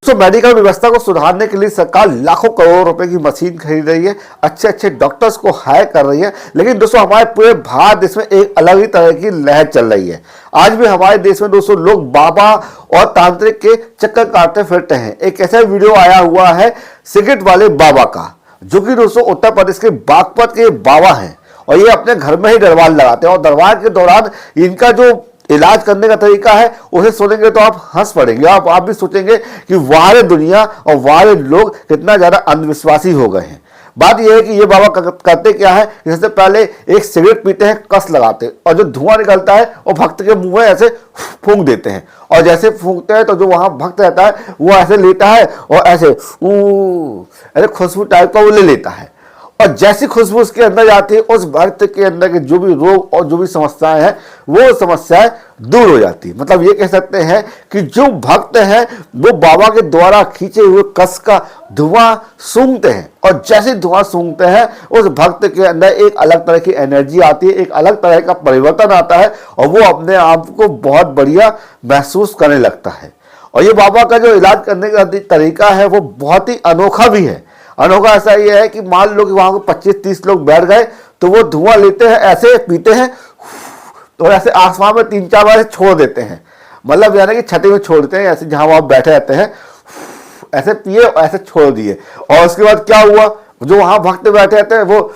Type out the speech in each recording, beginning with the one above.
तो मेडिकल व्यवस्था को सुधारने के लिए सरकार लाखों करोड़ रुपए की मशीन खरीद रही है, अच्छे अच्छे डॉक्टर्स को हायर कर रही है। लेकिन दोस्तों हमारे पूरे भारत देश में एक अलग ही तरह की लहर चल रही है। आज भी हमारे देश में दोस्तों लोग बाबा और तांत्रिक के चक्कर काटते फिरते हैं। एक ऐसा वीडियो आया हुआ है सिगरेट वाले बाबा का, जो कि दोस्तों उत्तर प्रदेश के बागपत के बाबा हैं और ये अपने घर में ही दरबार लगाते हैं। और दरबार के दौरान इनका जो इलाज करने का तरीका है उसे सुनेंगे तो आप हंस पड़ेंगे। आप भी सोचेंगे कि वाह दुनिया और वाह लोग कितना ज्यादा अंधविश्वासी हो गए हैं। बात यह है कि ये बाबा करते क्या है, सबसे पहले एक सिगरेट पीते हैं, कस लगाते हैं और जो धुआं निकलता है वो भक्त के मुंह में ऐसे फूंक देते हैं। और जैसे फूंकते हैं तो जो वहां भक्त रहता है वो ऐसे लेता है और ऐसे खुशबू टाइप का वो ले लेता है। और जैसी खुशबू उसके अंदर जाती है उस भक्त के अंदर के जो भी रोग और जो भी समस्याएं हैं वो समस्याएं दूर हो जाती है। मतलब ये कह सकते हैं कि जो भक्त हैं वो बाबा के द्वारा खींचे हुए कस का धुआं सूंघते हैं और जैसे धुआं सूंघते हैं उस भक्त के अंदर एक अलग तरह की एनर्जी आती है, एक अलग तरह का परिवर्तन आता है और वो अपने आप को बहुत बढ़िया महसूस करने लगता है। और ये बाबा का जो इलाज करने का तरीका है वो बहुत ही अनोखा भी है। अनोखा ऐसा ये है कि मान लो कि वहां 25-30 लोग बैठ गए तो वो धुआं लेते हैं, ऐसे पीते हैं तो ऐसे आसमान में 3-4 बार छोड़ देते हैं। मतलब यानी कि छठी में छोड़ देते हैं, ऐसे जहां वहां बैठे रहते हैं ऐसे पिए और ऐसे छोड़ दिए। और उसके बाद क्या हुआ, जो वहां भक्त बैठे रहते हैं वो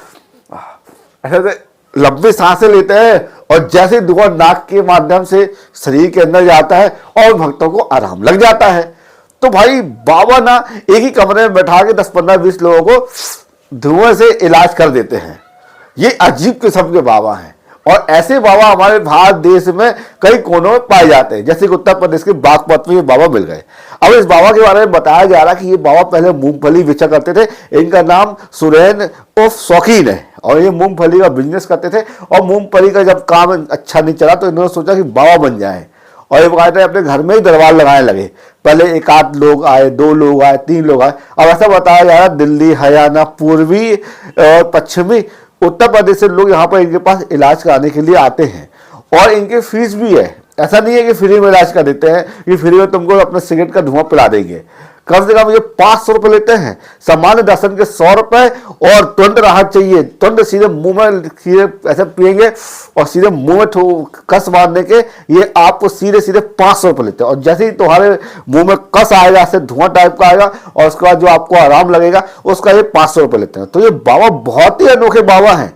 ऐसे लंबी सांसें लेते हैं और जैसे धुआं नाक के माध्यम से शरीर के अंदर जाता है और भक्तों को आराम लग जाता है। तो भाई बाबा ना एक ही कमरे में बैठा के 10-15-20 लोगों को धुएं से इलाज कर देते हैं। ये अजीब किस्म के बाबा हैं और ऐसे बाबा हमारे भारत देश में कई कोनों में पाए जाते हैं। जैसे कि उत्तर प्रदेश के बागपत में ये बाबा मिल गए। अब इस बाबा के बारे में बताया जा रहा है कि ये बाबा पहले मूंगफली बेचा करते थे। इनका नाम सुरैन उर्फ शौकीन है और ये मूंगफली का बिजनेस करते थे। और मूंगफली का जब काम अच्छा नहीं चला तो इन्होंने सोचा कि बाबा बन जाए और ये बकायदा अपने घर में ही दरबार लगाने लगे। पहले 1-8 लोग आए, 2 लोग आए, 3 लोग आए। अब ऐसा बताया जा रहा है दिल्ली, हरियाणा, पूर्वी और पश्चिमी उत्तर प्रदेश से लोग यहाँ पर इनके पास इलाज कराने के लिए आते हैं और इनकी फीस भी है। ऐसा नहीं है कि फ्री में इलाज कर देते हैं कि फ्री में तुमको अपने सिगरेट का धुआं पिला देंगे। कम से कम ये 500 रुपये लेते हैं, सामान्य दर्शन के 100 रुपये और तुरंत राहत चाहिए। तुरंत सीधे मुंह में सीधे ऐसे पिएंगे और सीधे मुंह में कस मारने के ये आपको सीधे सीधे 500 रुपये लेते हैं। और जैसे ही तुम्हारे मुंह में कस आएगा, ऐसे धुआं टाइप का आएगा और उसके बाद जो आपको आराम लगेगा उसका ये 500 रुपये लेते हैं। तो ये बाबा बहुत ही अनोखे बाबा हैं।